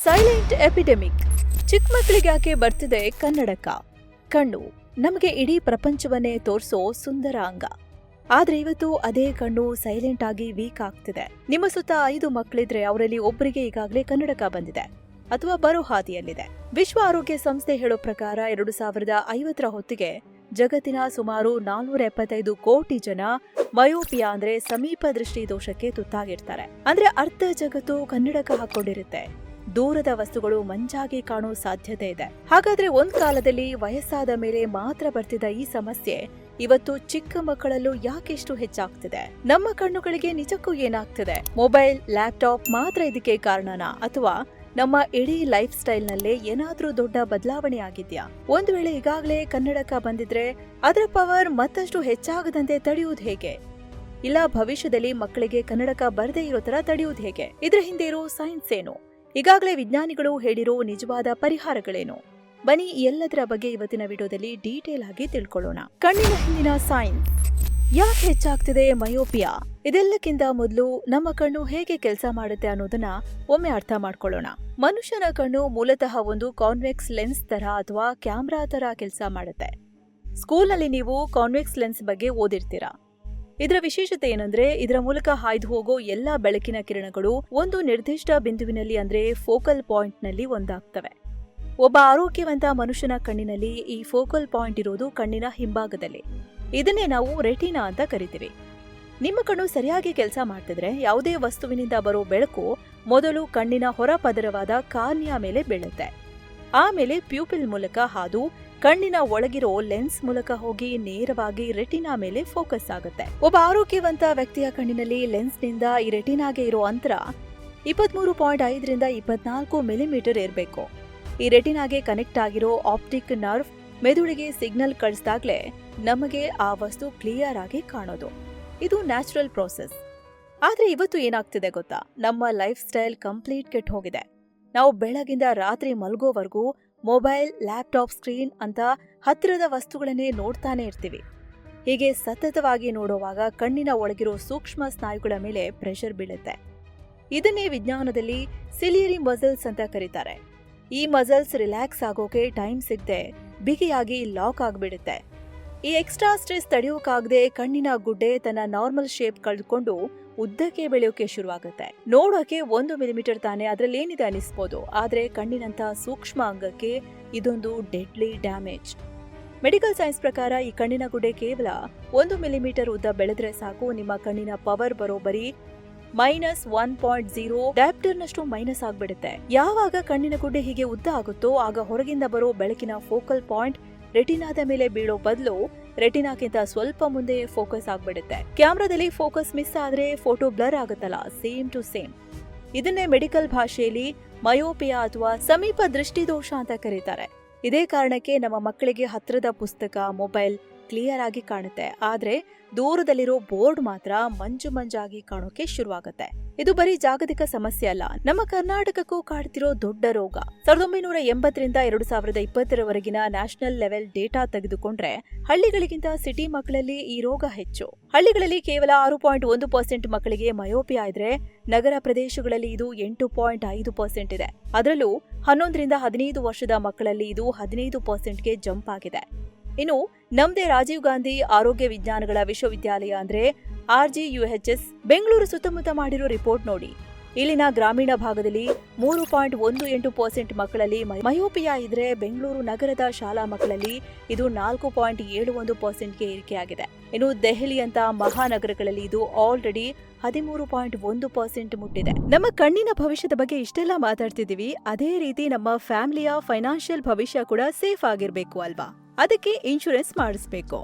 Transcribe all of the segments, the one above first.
Silent epidemic. ಚಿಕ್ಕ ಮಕ್ಕಳಿಗೆ ಯಾಕೆ ಬರ್ತಿದೆ ಕನ್ನಡಕ? ಕಣ್ಣು ನಮಗೆ ಇಡೀ ಪ್ರಪಂಚವನ್ನೇ ತೋರಿಸೋ ಸುಂದರ ಅಂಗ. ಆದ್ರೆ ಇವತ್ತು ಅದೇ ಕಣ್ಣು ಸೈಲೆಂಟ್ ಆಗಿ ವೀಕ್ ಆಗ್ತಿದೆ. ನಿಮ್ಮ ಸುತ್ತ 5 ಮಕ್ಕಳಿದ್ರೆ ಅವರಲ್ಲಿ ಒಬ್ಬರಿಗೆ ಈಗಾಗಲೇ ಕನ್ನಡಕ ಬಂದಿದೆ ಅಥವಾ ಬರೋ ಹಾದಿಯಲ್ಲಿದೆ. ವಿಶ್ವ ಆರೋಗ್ಯ ಸಂಸ್ಥೆ ಹೇಳೋ ಪ್ರಕಾರ 2050ರ ಹೊತ್ತಿಗೆ ಜಗತ್ತಿನ ಸುಮಾರು 475 ಕೋಟಿ ಜನ ಮಯೋಪಿಯಾ ಅಂದ್ರೆ ಸಮೀಪ ದೃಷ್ಟಿ ದೋಷಕ್ಕೆ ತುತ್ತಾಗಿರ್ತಾರೆ. ಅಂದ್ರೆ ಅರ್ಧ ಜಗತ್ತು ಕನ್ನಡಕ ಹಾಕೊಂಡಿರುತ್ತೆ. ದೂರದ ವಸ್ತುಗಳು ಮಂಜಾಗಿ ಕಾಣೋ ಸಾಧ್ಯತೆ ಇದೆ. ಹಾಗಾದ್ರೆ ಒಂದ್ ಕಾಲದಲ್ಲಿ ವಯಸ್ಸಾದ ಮೇಲೆ ಮಾತ್ರ ಬರ್ತಿದ್ದ ಈ ಸಮಸ್ಯೆ ಇವತ್ತು ಚಿಕ್ಕ ಮಕ್ಕಳಲ್ಲೂ ಯಾಕೆಷ್ಟು ಹೆಚ್ಚಾಗ್ತಿದೆ? ನಮ್ಮ ಕಣ್ಣುಗಳಿಗೆ ನಿಜಕ್ಕೂ ಏನಾಗ್ತಿದೆ? ಮೊಬೈಲ್, ಲ್ಯಾಪ್ಟಾಪ್ ಮಾತ್ರ ಇದಕ್ಕೆ ಕಾರಣನಾ? ಅಥವಾ ನಮ್ಮ ಇಡೀ ಲೈಫ್ ಸ್ಟೈಲ್ ನಲ್ಲೇ ಏನಾದ್ರೂ ದೊಡ್ಡ ಬದಲಾವಣೆ ಆಗಿದ್ಯಾ? ಒಂದ್ ವೇಳೆ ಈಗಾಗಲೇ ಕನ್ನಡಕ ಬಂದಿದ್ರೆ ಅದರ ಪವರ್ ಮತ್ತಷ್ಟು ಹೆಚ್ಚಾಗದಂತೆ ತಡೆಯುವುದು ಹೇಗೆ? ಇಲ್ಲ ಭವಿಷ್ಯದಲ್ಲಿ ಮಕ್ಕಳಿಗೆ ಕನ್ನಡಕ ಬರದೇ ಇರೋ ತರ ತಡೆಯುವುದು ಹೇಗೆ? ಇದ್ರ ಹಿಂದೆ ಇರೋ ಸೈನ್ಸ್ ಏನು? ಈಗಾಗಲೇ ವಿಜ್ಞಾನಿಗಳು ಹೇಳಿರೋ ನಿಜವಾದ ಪರಿಹಾರಗಳೇನು? ಬನ್ನಿ ಈ ಎಲ್ಲದರ ಬಗ್ಗೆ ಇವತ್ತಿನ ವಿಡಿಯೋದಲ್ಲಿ ಡೀಟೇಲ್ ಆಗಿ ತಿಳ್ಕೊಳ್ಳೋಣ. ಕಣ್ಣಿನ ಹಿಂದಿನ ಸೈನ್ಸ್. ಯಾಕೆ ಹೆಚ್ಚಾಗ್ತಿದೆ ಮಯೋಪಿಯಾ? ಇದೆಲ್ಲಕ್ಕಿಂತ ಮೊದಲು ನಮ್ಮ ಕಣ್ಣು ಹೇಗೆ ಕೆಲಸ ಮಾಡುತ್ತೆ ಅನ್ನೋದನ್ನ ಒಮ್ಮೆ ಅರ್ಥ ಮಾಡ್ಕೊಳ್ಳೋಣ. ಮನುಷ್ಯನ ಕಣ್ಣು ಮೂಲತಃ ಒಂದು ಕಾನ್ವೆಕ್ಸ್ ಲೆನ್ಸ್ ತರ ಅಥವಾ ಕ್ಯಾಮ್ರಾ ತರ ಕೆಲಸ ಮಾಡುತ್ತೆ. ಸ್ಕೂಲ್ನಲ್ಲಿ ನೀವು ಕಾನ್ವೆಕ್ಸ್ ಲೆನ್ಸ್ ಬಗ್ಗೆ ಓದಿರ್ತೀರಾ. ಇದರ ವಿಶೇಷತೆ ಏನಂದ್ರೆ ಇದರ ಮೂಲಕ ಹಾಯ್ದು ಹೋಗೋ ಎಲ್ಲಾ ಬೆಳಕಿನ ಕಿರಣಗಳು ಒಂದು ನಿರ್ದಿಷ್ಟ ಬಿಂದುವಿನಲ್ಲಿ ಅಂದ್ರೆ ಫೋಕಲ್ ಪಾಯಿಂಟ್ ನಲ್ಲಿ ಒಂದಾಗ್ತವೆ. ಒಬ್ಬ ಆರೋಗ್ಯವಂತ ಮನುಷ್ಯನ ಕಣ್ಣಿನಲ್ಲಿ ಈ ಫೋಕಲ್ ಪಾಯಿಂಟ್ ಇರೋದು ಕಣ್ಣಿನ ಹಿಂಭಾಗದಲ್ಲಿ. ಇದನ್ನೇ ನಾವು ರೆಟಿನಾ ಅಂತ ಕರಿತೀವಿ. ನಿಮ್ಮ ಕಣ್ಣು ಸರಿಯಾಗಿ ಕೆಲಸ ಮಾಡ್ತಿದ್ರೆ ಯಾವುದೇ ವಸ್ತುವಿನಿಂದ ಬರೋ ಬೆಳಕು ಮೊದಲು ಕಣ್ಣಿನ ಹೊರ ಪದರವಾದ ಕಾರ್ನಿಯಾ ಮೇಲೆ ಬೀಳುತ್ತೆ. ಆಮೇಲೆ ಪ್ಯೂಪಿಲ್ ಮೂಲಕ ಹಾದು ಕಣ್ಣಿನ ಒಳಗಿರೋ ಲೆನ್ಸ್ ಮೂಲಕ ಹೋಗಿ ನೇರವಾಗಿ ರೆಟಿನಾ ಮೇಲೆ ಫೋಕಸ್ ಆಗುತ್ತೆ. ಒಬ್ಬ ಆರೋಗ್ಯವಂತ ವ್ಯಕ್ತಿಯ ಕಣ್ಣಿನಲ್ಲಿ ಲೆನ್ಸ್ನಿಂದ ಈ ರೆಟಿನಾಗೆ ಇರೋ ಅಂತರ 23.5ರಿಂದ 24 ಮಿಲಿಮೀಟರ್ ಇರಬೇಕು. ಈ ರೆಟಿನಾಗೆ ಕನೆಕ್ಟ್ ಆಗಿರೋ ಆಪ್ಟಿಕ್ ನರ್ವ್ ಮೆದುಳಿಗೆ ಸಿಗ್ನಲ್ ಕಳಿಸಿದಾಗ್ಲೇ ನಮಗೆ ಆ ವಸ್ತು ಕ್ಲಿಯರ್ ಆಗಿ ಕಾಣೋದು. ಇದು ನ್ಯಾಚುರಲ್ ಪ್ರೋಸೆಸ್. ಆದ್ರೆ ಇವತ್ತು ಏನಾಗ್ತಿದೆ ಗೊತ್ತಾ? ನಮ್ಮ ಲೈಫ್ ಸ್ಟೈಲ್ ಕಂಪ್ಲೀಟ್ ಕೆಟ್ಟು ಹೋಗಿದೆ. ನಾವು ಬೆಳಗಿಂದ ರಾತ್ರಿ ಮಲ್ಗೋವರೆಗೂ ಮೊಬೈಲ್, ಲ್ಯಾಪ್ಟಾಪ್ ಸ್ಕ್ರೀನ್ ಅಂತ ಹತ್ತಿರದ ವಸ್ತುಗಳನ್ನೇ ನೋಡ್ತಾನೆ ಇರ್ತೀವಿ. ಹೀಗೆ ಸತತವಾಗಿ ನೋಡುವಾಗ ಕಣ್ಣಿನ ಒಳಗಿರೋ ಸೂಕ್ಷ್ಮ ಸ್ನಾಯುಗಳ ಮೇಲೆ ಪ್ರೆಷರ್ ಬೀಳುತ್ತೆ. ಇದನ್ನೇ ವಿಜ್ಞಾನದಲ್ಲಿ ಸಿಲಿಯರಿ ಮಸಲ್ಸ್ ಅಂತ ಕರೀತಾರೆ. ಈ ಮಸಲ್ಸ್ ರಿಲ್ಯಾಕ್ಸ್ ಆಗೋಕೆ ಟೈಮ್ ಸಿಗದೆ ಬಿಗಿಯಾಗಿ ಲಾಕ್ ಆಗ್ಬಿಡುತ್ತೆ. ಈ ಎಕ್ಸ್ಟ್ರಾ ಸ್ಟ್ರೆಸ್ ತಡೆಯೋಕಾಗದೆ ಕಣ್ಣಿನ ಗುಡ್ಡೆ ತನ್ನ ನಾರ್ಮಲ್ ಶೇಪ್ ಕಳೆದುಕೊಂಡು ಉದ್ದಕ್ಕೆ ಬೆಳೆಯೋಕೆ ಶುರುವಾಗುತ್ತೆ. ನೋಡೋಕೆ 1 ಮಿಲಿಮೀಟರ್ ತಾನೆ, ಅದ್ರಲ್ಲಿ ಏನಿದೆ ಅನಿಸ್ಬೋದು. ಆದ್ರೆ ಕಣ್ಣಿನಂತ ಸೂಕ್ಷ್ಮ ಅಂಗಕ್ಕೆ ಇದೊಂದು ಡೆಡ್ಲಿ ಡ್ಯಾಮೇಜ್. ಮೆಡಿಕಲ್ ಸೈನ್ಸ್ ಪ್ರಕಾರ ಈ ಕಣ್ಣಿನ ಗುಡ್ಡೆ ಕೇವಲ 1 ಮಿಲಿಮೀಟರ್ ಉದ್ದ ಬೆಳೆದ್ರೆ ಸಾಕು, ನಿಮ್ಮ ಕಣ್ಣಿನ ಪವರ್ ಬರೋಬ್ಬರಿ -1.0 ಡಯಾಪ್ಟರ್ನಷ್ಟು ಮೈನಸ್ ಆಗ್ಬಿಡುತ್ತೆ. ಯಾವಾಗ ಕಣ್ಣಿನ ಗುಡ್ಡೆ ಹೀಗೆ ಉದ್ದ ಆಗುತ್ತೋ ಆಗ ಹೊರಗಿಂದ ಬರೋ ಬೆಳಕಿನ ಫೋಕಲ್ ಪಾಯಿಂಟ್ ರೆಟಿನಾದ ಮೇಲೆ ಬೀಳೋ ಬದಲು ರೆಟಿನಾಕ್ಕಿಂತ ಸ್ವಲ್ಪ ಮುಂದೆ ಫೋಕಸ್ ಆಗ್ಬಿಡುತ್ತೆ. ಕ್ಯಾಮ್ರಾದಲ್ಲಿ ಫೋಕಸ್ ಮಿಸ್ ಆದ್ರೆ ಫೋಟೋ ಬ್ಲರ್ ಆಗುತ್ತಲ್ಲ, ಸೇಮ್ ಟು ಸೇಮ್. ಇದನ್ನೇ ಮೆಡಿಕಲ್ ಭಾಷೆಯಲ್ಲಿ ಮಯೋಪಿಯಾ ಅಥವಾ ಸಮೀಪ ದೃಷ್ಟಿ ದೋಷ ಅಂತ ಕರೀತಾರೆ. ಇದೇ ಕಾರಣಕ್ಕೆ ನಮ್ಮ ಮಕ್ಕಳಿಗೆ ಹತ್ತಿರದ ಪುಸ್ತಕ, ಮೊಬೈಲ್ ಕ್ಲಿಯರ್ ಆಗಿ ಕಾಣುತ್ತೆ. ಆದ್ರೆ ದೂರದಲ್ಲಿರೋ ಬೋರ್ಡ್ ಮಾತ್ರ ಮಂಜಾಗಿ ಕಾಣೋಕೆ ಶುರುವಾಗುತ್ತೆ. ಇದು ಬರೀ ಜಾಗತಿಕ ಸಮಸ್ಯೆ ಅಲ್ಲ, ನಮ್ಮ ಕರ್ನಾಟಕಕ್ಕೂ ಕಾಡ್ತಿರೋ ದೊಡ್ಡ ರೋಗ. 1980ರಿಂದ 2020ರವರೆಗಿನ ನ್ಯಾಷನಲ್ ಲೆವೆಲ್ ಡೇಟಾ ತೆಗೆದುಕೊಂಡ್ರೆ ಹಳ್ಳಿಗಳಿಗಿಂತ ಸಿಟಿ ಮಕ್ಕಳಲ್ಲಿ ಈ ರೋಗ ಹೆಚ್ಚು. ಹಳ್ಳಿಗಳಲ್ಲಿ ಕೇವಲ 6.1% ಮಕ್ಕಳಿಗೆ ಮಯೋಪಿಯಾ ಇದ್ರೆ ನಗರ ಪ್ರದೇಶಗಳಲ್ಲಿ ಇದು 8.5% ಇದೆ. ಅದರಲ್ಲೂ 11ರಿಂದ 15 ವರ್ಷದ ಮಕ್ಕಳಲ್ಲಿ ಇದು 15%ಗೆ ಜಂಪ್ ಆಗಿದೆ. ಇನ್ನು ನಮ್ದೇ ರಾಜೀವ್ ಗಾಂಧಿ ಆರೋಗ್ಯ ವಿಜ್ಞಾನಗಳ ವಿಶ್ವವಿದ್ಯಾಲಯ ಅಂದ್ರೆ RGUHS ಬೆಂಗಳೂರು ಸುತ್ತಮುತ್ತ ಮಾಡಿರೋ ರಿಪೋರ್ಟ್ ನೋಡಿ. ಇಲ್ಲಿನ ಗ್ರಾಮೀಣ ಭಾಗದಲ್ಲಿ 3.18% ಮಕ್ಕಳಲ್ಲಿ ಮಯೋಪಿಯಾ ಇದ್ರೆ ಬೆಂಗಳೂರು ನಗರದ ಶಾಲಾ ಮಕ್ಕಳಲ್ಲಿ ಇದು 4.71%ಗೆ ಏರಿಕೆಯಾಗಿದೆ. ಇನ್ನು ದೆಹಲಿಯಂತ ಮಹಾನಗರಗಳಲ್ಲಿ ಇದು ಆಲ್ರೆಡಿ 13.1% ಮುಟ್ಟಿದೆ. ನಮ್ಮ ಕಣ್ಣಿನ ಭವಿಷ್ಯದ ಬಗ್ಗೆ ಇಷ್ಟೆಲ್ಲ ಮಾತಾಡ್ತಿದೀವಿ, ಅದೇ ರೀತಿ ನಮ್ಮ ಫ್ಯಾಮಿಲಿಯ ಫೈನಾನ್ಷಿಯಲ್ ಭವಿಷ್ಯ ಕೂಡ ಸೇಫ್ ಆಗಿರ್ಬೇಕು ಅಲ್ವಾ? ಅದಕ್ಕೆ ಇನ್ಶೂರೆನ್ಸ್ ಮಾಡಿಸ್ಬೇಕು.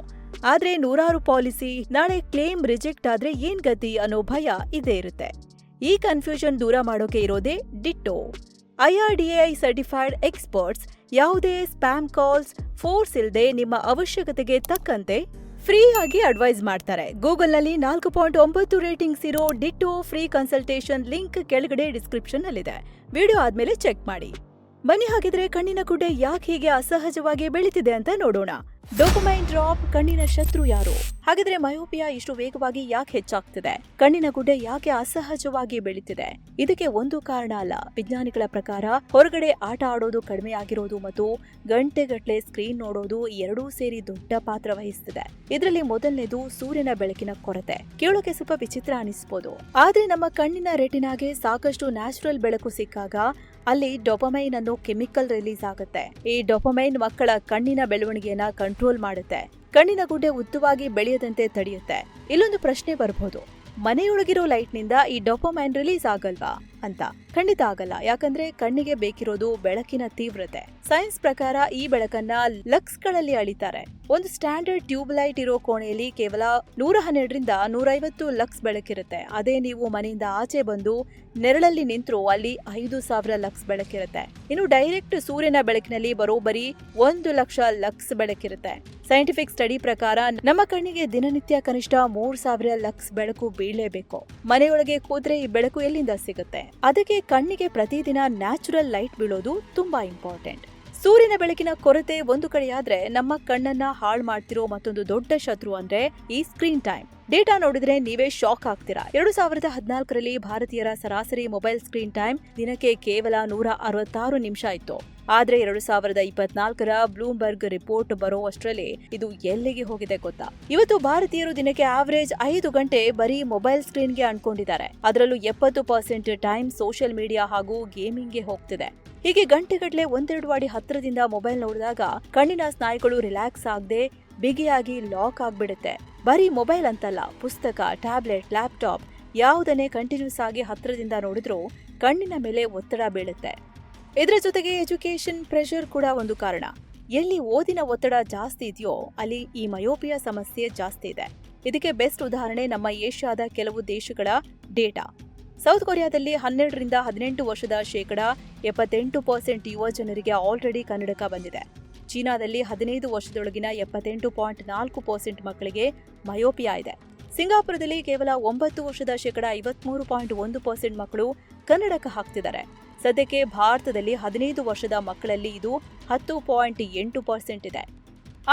ಆದ್ರೆ ನೂರಾರು ಪಾಲಿಸಿ ನಾಳೆ ಕ್ಲೇಮ್ ರಿಜೆಕ್ಟ್ ಆದ್ರೆ ಏನ್ ಗತಿ ಅನ್ನೋ ಭಯ ಇದೇ ಇರುತ್ತೆ. ಈ ಕನ್ಫ್ಯೂಷನ್ ದೂರ ಮಾಡೋಕೆ ಇರೋದೇ ಡಿಟ್ಟೋ. IRDAI ಸರ್ಟಿಫೈಡ್ ಎಕ್ಸ್ಪರ್ಟ್ಸ್ ಯಾವುದೇ ಸ್ಪ್ಯಾಮ್ ಕಾಲ್ಸ್, ಫೋರ್ಸ್ ಇಲ್ಲದೆ ನಿಮ್ಮ ಅವಶ್ಯಕತೆಗೆ ತಕ್ಕಂತೆ ಫ್ರೀ ಆಗಿ ಅಡ್ವೈಸ್ ಮಾಡ್ತಾರೆ. ಗೂಗಲ್ನಲ್ಲಿ 4.9 ರೇಟಿಂಗ್ಸ್ ಇರೋ ಡಿಟ್ಟೋ ಫ್ರೀ ಕನ್ಸಲ್ಟೇಷನ್ ಲಿಂಕ್ ಕೆಳಗಡೆ ಡಿಸ್ಕ್ರಿಪ್ಷನ್ ನಲ್ಲಿದೆ. ವಿಡಿಯೋ ಆದ್ಮೇಲೆ ಚೆಕ್ ಮಾಡಿ. ಬನ್ನಿ ಹಾಗಿದ್ರೆ ಕಣ್ಣಿನ ಗುಡ್ಡೆ ಯಾಕೆ ಹೀಗೆ ಅಸಹಜವಾಗಿ ಬೆಳೀತಿದೆ ಅಂತ ನೋಡೋಣ. ಡೋಪಮೈನ್ ಡ್ರಾಪ್ ಕಣ್ಣಿನ ಶತ್ರು ಯಾರು? ಹಾಗಿದ್ರೆ ಮಯೋಪಿಯಾ ಇಷ್ಟು ವೇಗವಾಗಿ ಯಾಕೆ ಹೆಚ್ಚಾಗ್ತಿದೆ? ಕಣ್ಣಿನ ಗುಡ್ಡೆ ಯಾಕೆ ಅಸಹಜವಾಗಿ ಬೆಳೀತಿದೆ? ಇದಕ್ಕೆ ಒಂದು ಕಾರಣ ಅಲ್ಲ. ವಿಜ್ಞಾನಿಗಳ ಪ್ರಕಾರ ಹೊರಗಡೆ ಆಟ ಆಡೋದು ಕಡಿಮೆ ಆಗಿರೋದು ಮತ್ತು ಗಂಟೆಗಟ್ಟಲೆ ಸ್ಕ್ರೀನ್ ನೋಡೋದು ಎರಡೂ ಸೇರಿ ದೊಡ್ಡ ಪಾತ್ರ ವಹಿಸುತ್ತಿದೆ. ಇದರಲ್ಲಿ ಮೊದಲನೇದು ಸೂರ್ಯನ ಬೆಳಕಿನ ಕೊರತೆ. ಕೇಳೋಕೆ ಸ್ವಲ್ಪ ವಿಚಿತ್ರ ಅನಿಸಬಹುದು, ಆದ್ರೆ ನಮ್ಮ ಕಣ್ಣಿನ ರೆಟಿನಾಗೆ ಸಾಕಷ್ಟು ನ್ಯಾಚುರಲ್ ಬೆಳಕು ಸಿಕ್ಕಾಗ ಅಲ್ಲಿ ಡೋಪಮೈನ್ ಅನ್ನೋ ಕೆಮಿಕಲ್ ರಿಲೀಸ್ ಆಗುತ್ತೆ. ಈ ಡೋಪಮೈನ್ ಮಕ್ಕಳ ಕಣ್ಣಿನ ಬೆಳವಣಿಗೆಯನ್ನ ಕಂಟ್ರೋಲ್ ಮಾಡುತ್ತೆ, ಕಣ್ಣಿನ ಗುಡ್ಡೆ ಉದ್ದವಾಗಿ ಬೆಳೆಯದಂತೆ ತಡೆಯುತ್ತೆ. ಇಲ್ಲೊಂದು ಪ್ರಶ್ನೆ ಬರಬಹುದು, ಮನೆಯೊಳಗಿರೋ ಲೈಟ್ ನಿಂದ ಈ ಡೋಪಮೈನ್ ರಿಲೀಸ್ ಆಗಲ್ವಾ ಅಂತ. ಖಂಡಿತ ಆಗಲ್ಲ, ಯಾಕಂದ್ರೆ ಕಣ್ಣಿಗೆ ಬೇಕಿರೋದು ಬೆಳಕಿನ ತೀವ್ರತೆ. ಸೈನ್ಸ್ ಪ್ರಕಾರ ಈ ಬೆಳಕನ್ನ ಲಕ್ಸ್ ಗಳಲ್ಲಿ ಅಳಿತಾರೆ. ಒಂದು ಸ್ಟ್ಯಾಂಡರ್ಡ್ ಟ್ಯೂಬ್ ಲೈಟ್ ಇರೋ ಕೋಣೆಯಲ್ಲಿ ಕೇವಲ 112ರಿಂದ 150 ಲಕ್ಸ್ ಬೆಳಕಿರುತ್ತೆ. ಅದೇ ನೀವು ಮನೆಯಿಂದ ಆಚೆ ಬಂದು ನೆರಳಲ್ಲಿ ನಿಂತ್ರು ಅಲ್ಲಿ 5000 ಲಕ್ಸ್ ಬೆಳಕಿರುತ್ತೆ. ಇನ್ನು ಡೈರೆಕ್ಟ್ ಸೂರ್ಯನ ಬೆಳಕಿನಲ್ಲಿ ಬರೋಬ್ಬರಿ 1,00,000 ಲಕ್ಸ್ ಬೆಳಕಿರುತ್ತೆ. ಸೈಂಟಿಫಿಕ್ ಸ್ಟಡಿ ಪ್ರಕಾರ ನಮ್ಮ ಕಣ್ಣಿಗೆ ದಿನನಿತ್ಯ ಕನಿಷ್ಠ 3000 ಲಕ್ಸ್ ಬೆಳಕು ಬೀಳಲೇಬೇಕು. ಮನೆಯೊಳಗೆ ಕೂತ್ರೆ ಈ ಬೆಳಕು ಎಲ್ಲಿಂದ ಸಿಗುತ್ತೆ? ಅದಕ್ಕೆ ಕಣ್ಣಿಗೆ ಪ್ರತಿದಿನ ನ್ಯಾಚುರಲ್ ಲೈಟ್ ಬೀಳೋದು ತುಂಬಾ ಇಂಪಾರ್ಟೆಂಟ್. ಸೂರ್ಯನ ಬೆಳಕಿನ ಕೊರತೆ ಒಂದು ಕಡೆಯಾದ್ರೆ ನಮ್ಮ ಕಣ್ಣನ್ನ ಹಾಳು ಮಾಡ್ತಿರೋ ಮತ್ತೊಂದು ದೊಡ್ಡ ಶತ್ರು ಅಂದ್ರೆ ಈ ಸ್ಕ್ರೀನ್ ಟೈಮ್. ಡೇಟಾ ನೋಡಿದ್ರೆ ನೀವೇ ಶಾಕ್ ಆಗ್ತೀರಾ. 2014ರಲ್ಲಿ ಭಾರತೀಯರ ಸರಾಸರಿ ಮೊಬೈಲ್ ಸ್ಕ್ರೀನ್ ಟೈಮ್ ದಿನಕ್ಕೆ ಕೇವಲ 166 ನಿಮಿಷ ಇತ್ತು. ಆದ್ರೆ 2024ರ ಬ್ಲೂಮ್ಬರ್ಗ್ ರಿಪೋರ್ಟ್ ಬರೋ ಅಷ್ಟರಲ್ಲಿ ಇದು ಎಲ್ಲಿಗೆ ಹೋಗಿದೆ ಗೊತ್ತಾ? ಇವತ್ತು ಭಾರತೀಯರು ದಿನಕ್ಕೆ ಆವರೇಜ್ 5 ಗಂಟೆ ಬರೀ ಮೊಬೈಲ್ ಸ್ಕ್ರೀನ್ಗೆ ಅನ್ಕೊಂಡಿದ್ದಾರೆ. ಅದರಲ್ಲೂ 70% ಟೈಮ್ ಸೋಷಿಯಲ್ ಮೀಡಿಯಾ ಹಾಗೂ ಗೇಮಿಂಗ್ಗೆ ಹೋಗ್ತಿದೆ. ಹೀಗೆ ಗಂಟೆಗಟ್ಟಲೆ ಒಂದೆರಡು ಅಡಿ ಹತ್ತಿರದಿಂದ ಮೊಬೈಲ್ ನೋಡಿದಾಗ ಕಣ್ಣಿನ ಸ್ನಾಯುಗಳು ರಿಲ್ಯಾಕ್ಸ್ ಆಗದೆ ಬಿಗಿಯಾಗಿ ಲಾಕ್ ಆಗ್ಬಿಡುತ್ತೆ. ಬರೀ ಮೊಬೈಲ್ ಅಂತಲ್ಲ, ಪುಸ್ತಕ, ಟ್ಯಾಬ್ಲೆಟ್, ಲ್ಯಾಪ್ಟಾಪ್ ಯಾವುದನ್ನೇ ಕಂಟಿನ್ಯೂಸ್ ಆಗಿ ಹತ್ತಿರದಿಂದ ನೋಡಿದ್ರೂ ಕಣ್ಣಿನ ಮೇಲೆ ಒತ್ತಡ ಬೀಳುತ್ತೆ. ಇದರ ಜೊತೆಗೆ ಎಜುಕೇಶನ್ ಪ್ರೆಷರ್ ಕೂಡ ಒಂದು ಕಾರಣ. ಎಲ್ಲಿ ಓದಿನ ಒತ್ತಡ ಜಾಸ್ತಿ ಇದೆಯೋ ಅಲ್ಲಿ ಈ ಮಯೋಪಿಯಾ ಸಮಸ್ಯೆ ಜಾಸ್ತಿ ಇದೆ. ಇದಕ್ಕೆ ಬೆಸ್ಟ್ ಉದಾಹರಣೆ ನಮ್ಮ ಏಷ್ಯಾದ ಕೆಲವು ದೇಶಗಳ ಡೇಟಾ. ಸೌತ್ ಕೊರಿಯಾದಲ್ಲಿ 12ರಿಂದ 18 ವರ್ಷದ ಶೇಕಡ 78% ಯುವ ಜನರಿಗೆ ಆಲ್ರೆಡಿ ಕನ್ನಡಕ ಬಂದಿದೆ. ಚೀನಾದಲ್ಲಿ 15 ವರ್ಷದೊಳಗಿನ 78.4% ಮಕ್ಕಳಿಗೆ ಮಯೋಪಿಯಾ ಇದೆ. ಸಿಂಗಾಪುರದಲ್ಲಿ ಕೇವಲ 9 ವರ್ಷದ ಶೇಕಡ 53.1% ಮಕ್ಕಳು ಕನ್ನಡಕ ಹಾಕ್ತಿದ್ದಾರೆ. ಸದ್ಯಕ್ಕೆ ಭಾರತದಲ್ಲಿ 15 ವರ್ಷದ ಮಕ್ಕಳಲ್ಲಿ ಇದು 10.8% ಇದೆ.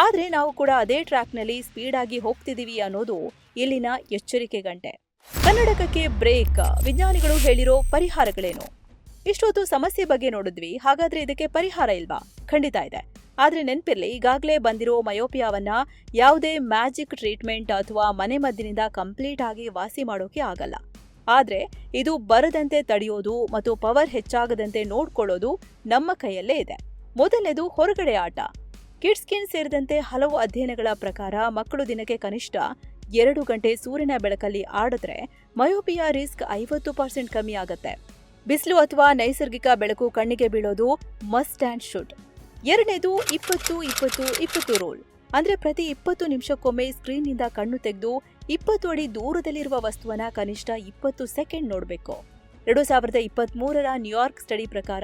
ಆದ್ರೆ ನಾವು ಕೂಡ ಅದೇ ಟ್ರ್ಯಾಕ್ನಲ್ಲಿ ಸ್ಪೀಡ್ ಆಗಿ ಹೋಗ್ತಿದೀವಿ ಅನ್ನೋದು ಇಲ್ಲಿನ ಎಚ್ಚರಿಕೆ ಗಂಟೆ. ಕನ್ನಡಕಕ್ಕೆ ಬ್ರೇಕ್, ವಿಜ್ಞಾನಿಗಳು ಹೇಳಿರೋ ಪರಿಹಾರಗಳೇನು? ಇಷ್ಟೊತ್ತು ಸಮಸ್ಯೆ ಬಗ್ಗೆ ನೋಡಿದ್ವಿ, ಹಾಗಾದ್ರೆ ಇದಕ್ಕೆ ಪರಿಹಾರ ಇಲ್ವಾ? ಖಂಡಿತ ಇದೆ. ಆದ್ರೆ ನೆನ್ಪಿರ್ಲಿ, ಈಗಾಗಲೇ ಬಂದಿರೋ ಮಯೋಪಿಯಾವನ್ನ ಯಾವುದೇ ಮ್ಯಾಜಿಕ್ ಟ್ರೀಟ್ಮೆಂಟ್ ಅಥವಾ ಮನೆಮದ್ದಿನಿಂದ ಕಂಪ್ಲೀಟ್ ಆಗಿ ವಾಸಿ ಮಾಡೋಕೆ ಆಗಲ್ಲ. ಆದ್ರೆ ಇದು ಬರದಂತೆ ತಡೆಯೋದು ಮತ್ತು ಪವರ್ ಹೆಚ್ಚಾಗದಂತೆ ನೋಡ್ಕೊಳ್ಳೋದು ನಮ್ಮ ಕೈಯಲ್ಲೇ ಇದೆ. ಮೊದಲನೇದು ಹೊರಗಡೆ ಆಟ. ಕಿಡ್ಸ್ ಸ್ಕಿನ್ ಸೇರಿದಂತೆ ಹಲವು ಅಧ್ಯಯನಗಳ ಪ್ರಕಾರ ಮಕ್ಕಳು ದಿನಕ್ಕೆ ಕನಿಷ್ಠ 2 ಗಂಟೆ ಸೂರ್ಯನ ಬೆಳಕಲ್ಲಿ ಆಡಿದ್ರೆ ಮಯೋಪಿಯಾ ರಿಸ್ಕ್ 50% ಕಮ್ಮಿ ಆಗತ್ತೆ. ಬಿಸಿಲು ಅಥವಾ ನೈಸರ್ಗಿಕ ಬೆಳಕು ಕಣ್ಣಿಗೆ ಬೀಳೋದು ಮಸ್ಟ್ ಅಂಡ್ ಶುಡ್. ಎರಡನೇದು 20-20-20 ರೂಲ್. ಅಂದ್ರೆ ಪ್ರತಿ 20 ನಿಮಿಷಕ್ಕೊಮ್ಮೆ ಸ್ಕ್ರೀನ್ ನಿಂದ ಕಣ್ಣು ತೆಗೆದು 20 ಅಡಿ ದೂರದಲ್ಲಿರುವ ವಸ್ತುವನ್ನ ಕನಿಷ್ಠ 20 ಸೆಕೆಂಡ್ ನೋಡಬೇಕು. 2023ರ ನ್ಯೂಯಾರ್ಕ್ ಸ್ಟಡಿ ಪ್ರಕಾರ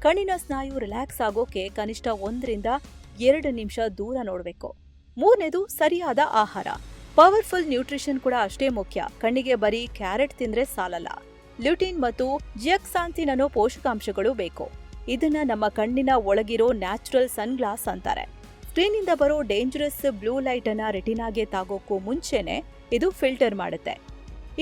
ಕಣ್ಣಿನ ಸ್ನಾಯು ರಿಲ್ಯಾಕ್ಸ್ ಆಗೋಕೆ ಕನಿಷ್ಠ 1ರಿಂದ 2 ನಿಮಿಷ ದೂರ ನೋಡಬೇಕು. ಮೂರನೇದು ಸರಿಯಾದ ಆಹಾರ. ಪವರ್ಫುಲ್ ನ್ಯೂಟ್ರಿಷನ್ ಕೂಡ ಅಷ್ಟೇ ಮುಖ್ಯ. ಕಣ್ಣಿಗೆ ಬರೀ ಕ್ಯಾರೆಟ್ ತಿಂದ್ರೆ ಸಾಲಲ್ಲ, ಲ್ಯೂಟಿನ್ ಮತ್ತು ಜಿಯಾಕ್ಸಾಂಥಿನ್ ಅನ್ನೋ ಪೋಷಕಾಂಶಗಳು ಬೇಕು. ಇದನ್ನ ನಮ್ಮ ಕಣ್ಣಿನ ಒಳಗಿರೋ ನ್ಯಾಚುರಲ್ ಸನ್ ಗ್ಲಾಸ್ ಅಂತಾರೆ. ಸ್ಕ್ರೀನಿಂದ ಬರೋ ಡೇಂಜರಸ್ ಬ್ಲೂ ಲೈಟ್ ಅನ್ನ ರೆಟಿನಾಗೆ ತಾಗೋಕ್ಕೂ ಮುಂಚೆನೆ ಇದು ಫಿಲ್ಟರ್ ಮಾಡುತ್ತೆ.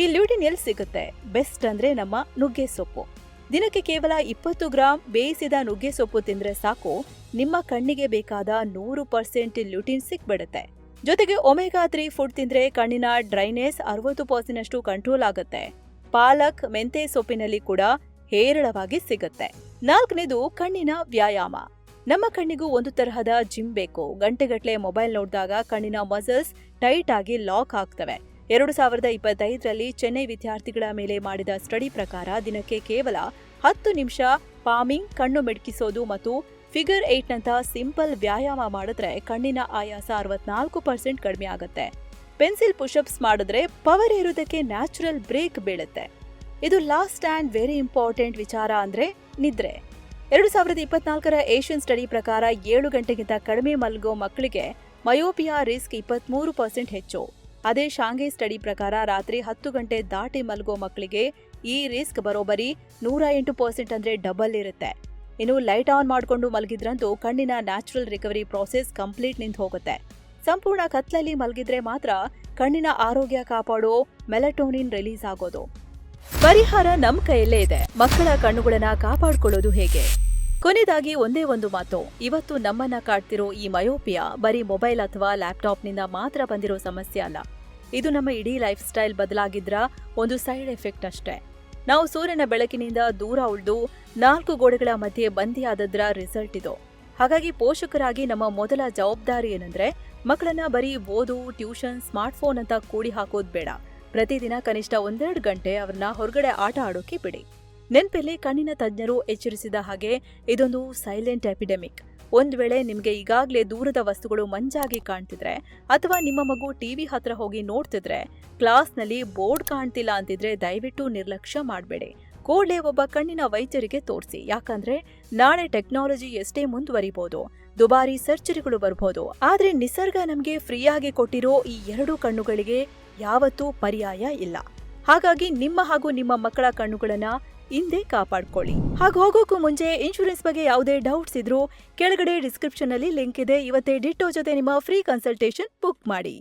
ಈ ಲ್ಯೂಟಿನ್ ಎಲ್ಲಿ ಸಿಗುತ್ತೆ? ಬೆಸ್ಟ್ ಅಂದ್ರೆ ನಮ್ಮ ನುಗ್ಗೆ ಸೊಪ್ಪು. ದಿನಕ್ಕೆ ಕೇವಲ 20 ಗ್ರಾಂ ಬೇಯಿಸಿದ ನುಗ್ಗೆ ಸೊಪ್ಪು ತಿಂದ್ರೆ ಸಾಕು, ನಿಮ್ಮ ಕಣ್ಣಿಗೆ ಬೇಕಾದ 100% ಲ್ಯೂಟಿನ್ ಸಿಕ್ಬಿಡುತ್ತೆ. ಜೊತೆಗೆ ಒಮೆಗಾ 3 ಫುಡ್ ತಿಂದ್ರೆ ಕಣ್ಣಿನ ಡ್ರೈನೆಸ್ 60% ಕಂಟ್ರೋಲ್ ಆಗುತ್ತೆ. ಪಾಲಕ್, ಮೆಂತೆ ಸೊಪ್ಪಿನಲ್ಲಿ ಕೂಡ ಹೇರಳವಾಗಿ ಸಿಗುತ್ತೆ. ನಾಲ್ಕನೇದು ಕಣ್ಣಿನ ವ್ಯಾಯಾಮ. ನಮ್ಮ ಕಣ್ಣಿಗೂ ಒಂದು ತರಹದ ಜಿಮ್ ಬೇಕು. ಗಂಟೆಗಟ್ಟಲೆ ಮೊಬೈಲ್ ನೋಡಿದಾಗ ಕಣ್ಣಿನ ಮಸಲ್ಸ್ ಟೈಟ್ ಆಗಿ ಲಾಕ್ ಆಗ್ತವೆ. 2025ರಲ್ಲಿ ಚೆನ್ನೈ ವಿದ್ಯಾರ್ಥಿಗಳ ಮೇಲೆ ಮಾಡಿದ ಸ್ಟಡಿ ಪ್ರಕಾರ ದಿನಕ್ಕೆ ಕೇವಲ 10 ನಿಮಿಷ ಪಾಮಿಂಗ್, ಕಣ್ಣು ಮಿಡ್ಕಿಸೋದು ಮತ್ತು ಫಿಗರ್ 8ನಂತಹ ಸಿಂಪಲ್ ವ್ಯಾಯಾಮ ಮಾಡಿದ್ರೆ ಕಣ್ಣಿನ ಆಯಾಸ 64% ಕಡಿಮೆ ಆಗುತ್ತೆ. ಪೆನ್ಸಿಲ್ ಪುಷಪ್ಸ್ ಮಾಡಿದ್ರೆ ಪವರ್ ಏರೋದಕ್ಕೆ ನ್ಯಾಚುರಲ್ ಬ್ರೇಕ್ ಬೀಳುತ್ತೆ. ಇದು ಲಾಸ್ಟ್ ಅಂಡ್ ವೆರಿ ಇಂಪಾರ್ಟೆಂಟ್ ವಿಚಾರ ಅಂದ್ರೆ ನಿದ್ರೆ. 2024ರ ಏಷ್ಯನ್ ಸ್ಟಡಿ ಪ್ರಕಾರ 7 ಗಂಟೆಗಿಂತ ಕಡಿಮೆ ಮಲಗೋ ಮಕ್ಕಳಿಗೆ ಮಯೋಪಿಯಾ ರಿಸ್ಕ್ 23% ಹೆಚ್ಚು. ಅದೇ ಶಾಂಘೈ ಸ್ಟಡಿ ಪ್ರಕಾರ ರಾತ್ರಿ 10 ಗಂಟೆ ದಾಟಿ ಮಲಗೋ ಮಕ್ಕಳಿಗೆ ಈ ರಿಸ್ಕ್ ಬರೋಬ್ಬರಿ 108% ಅಂದ್ರೆ ಡಬಲ್ ಇರುತ್ತೆ. ಇನ್ನು ಲೈಟ್ ಆನ್ ಮಾಡಿಕೊಂಡು ಮಲಗಿದ್ರಂತೂ ಕಣ್ಣಿನ ನ್ಯಾಚುರಲ್ ರಿಕವರಿ ಪ್ರಾಸೆಸ್ ಕಂಪ್ಲೀಟ್ ನಿಂತು ಹೋಗುತ್ತೆ. ಸಂಪೂರ್ಣ ಕತ್ಲಲ್ಲಿ ಮಲಗಿದ್ರೆ ಮಾತ್ರ ಕಣ್ಣಿನ ಆರೋಗ್ಯ ಕಾಪಾಡೋ ಮೆಲಟೋನಿನ್ ರಿಲೀಸ್ ಆಗೋದು. ಪರಿಹಾರ ನಮ್ ಕೈಯಲ್ಲೇ ಇದೆ. ಮಕ್ಕಳ ಕಣ್ಣುಗಳನ್ನ ಕಾಪಾಡಿಕೊಳ್ಳೋದು ಹೇಗೆ? ಕೊನೆಯದಾಗಿ ಒಂದೇ ಒಂದು ಮಾತು, ಇವತ್ತು ನಮ್ಮನ್ನ ಕಾಡ್ತಿರೋ ಈ ಮಯೋಪಿಯಾ ಬರೀ ಮೊಬೈಲ್ ಅಥವಾ ಲ್ಯಾಪ್ಟಾಪ್ನಿಂದ ಮಾತ್ರ ಬಂದಿರೋ ಸಮಸ್ಯೆ ಅಲ್ಲ. ಇದು ನಮ್ಮ ಇಡೀ ಲೈಫ್ ಸ್ಟೈಲ್ ಬದಲಾಗಿದ್ರ ಒಂದು ಸೈಡ್ ಎಫೆಕ್ಟ್ ಅಷ್ಟೇ. ನಾವು ಸೂರ್ಯನ ಬೆಳಕಿನಿಂದ ದೂರ ಉಳಿದು 4 ಗೋಡೆಗಳ ಮಧ್ಯೆ ಬಂದಿಯಾದದ್ರ ರಿಸಲ್ಟ್ ಇದು. ಹಾಗಾಗಿ ಪೋಷಕರಾಗಿ ನಮ್ಮ ಮೊದಲ ಜವಾಬ್ದಾರಿ ಏನಂದ್ರೆ ಮಕ್ಕಳನ್ನ ಬರೀ ಓದು, ಟ್ಯೂಷನ್, ಸ್ಮಾರ್ಟ್ಫೋನ್ ಅಂತ ಕೂಡಿ ಹಾಕೋದ್ ಬೇಡ. ಪ್ರತಿದಿನ ಕನಿಷ್ಠ 1-2 ಗಂಟೆ ಅವ್ರನ್ನ ಹೊರಗಡೆ ಆಟ ಆಡೋಕೆ ಬಿಡಿ. ನೆನ್ಪಲ್ಲಿ ಕಣ್ಣಿನ ತಜ್ಞರು ಎಚ್ಚರಿಸಿದ ಹಾಗೆ ಇದೊಂದು ಸೈಲೆಂಟ್ ಎಪಿಡೆಮಿಕ್. ಒಂದ್ ವೇಳೆ ನಿಮ್ಗೆ ಈಗಾಗ್ಲೇ ದೂರದ ವಸ್ತುಗಳು ಮಂಜಾಗಿ ಕಾಣ್ತಿದ್ರೆ ಅಥವಾ ನಿಮ್ಮ ಮಗು ಟಿವಿ ಹತ್ರ ಹೋಗಿ ನೋಡ್ತಿದ್ರೆ, ಕ್ಲಾಸ್ನಲ್ಲಿ ಬೋರ್ಡ್ ಕಾಣ್ತಿಲ್ಲ ಅಂತಿದ್ರೆ ದಯವಿಟ್ಟು ನಿರ್ಲಕ್ಷ್ಯ ಮಾಡಬೇಡಿ. ಕೂಡಲೇ ಒಬ್ಬ ಕಣ್ಣಿನ ವೈದ್ಯರಿಗೆ ತೋರಿಸಿ. ಯಾಕಂದ್ರೆ ನಾಳೆ ಟೆಕ್ನಾಲಜಿ ಎಷ್ಟೇ ಮುಂದುವರಿಬಹುದು, ದುಬಾರಿ ಸರ್ಜರಿಗಳು ಬರಬಹುದು, ಆದ್ರೆ ನಿಸರ್ಗ ನಮ್ಗೆ ಫ್ರೀಯಾಗಿ ಕೊಟ್ಟಿರೋ ಈ 2 ಕಣ್ಣುಗಳಿಗೆ ಯಾವತ್ತೂ ಪರ್ಯಾಯ ಇಲ್ಲ. ಹಾಗಾಗಿ ನಿಮ್ಮ ಹಾಗೂ ನಿಮ್ಮ ಮಕ್ಕಳ ಕಣ್ಣುಗಳನ್ನ ಹಿಂದೆ ಕಾಪಾಡ್ಕೊಳ್ಳಿ. ಹಾಗೆ ಹೋಗೋಕ್ಕೂ ಮುಂಚೆ ಇನ್ಶೂರೆನ್ಸ್ ಬಗ್ಗೆ ಯಾವುದೇ ಡೌಟ್ಸ್ ಇದ್ರೂ ಕೆಳಗಡೆ ಡಿಸ್ಕ್ರಿಪ್ಷನ್ ಅಲ್ಲಿ ಲಿಂಕ್ ಇದೆ. ಇವತ್ತೇ ಡಿಟ್ಟೋ ಜೊತೆ ನಿಮ್ಮ ಫ್ರೀ ಕನ್ಸಲ್ಟೇಷನ್ ಬುಕ್ ಮಾಡಿ.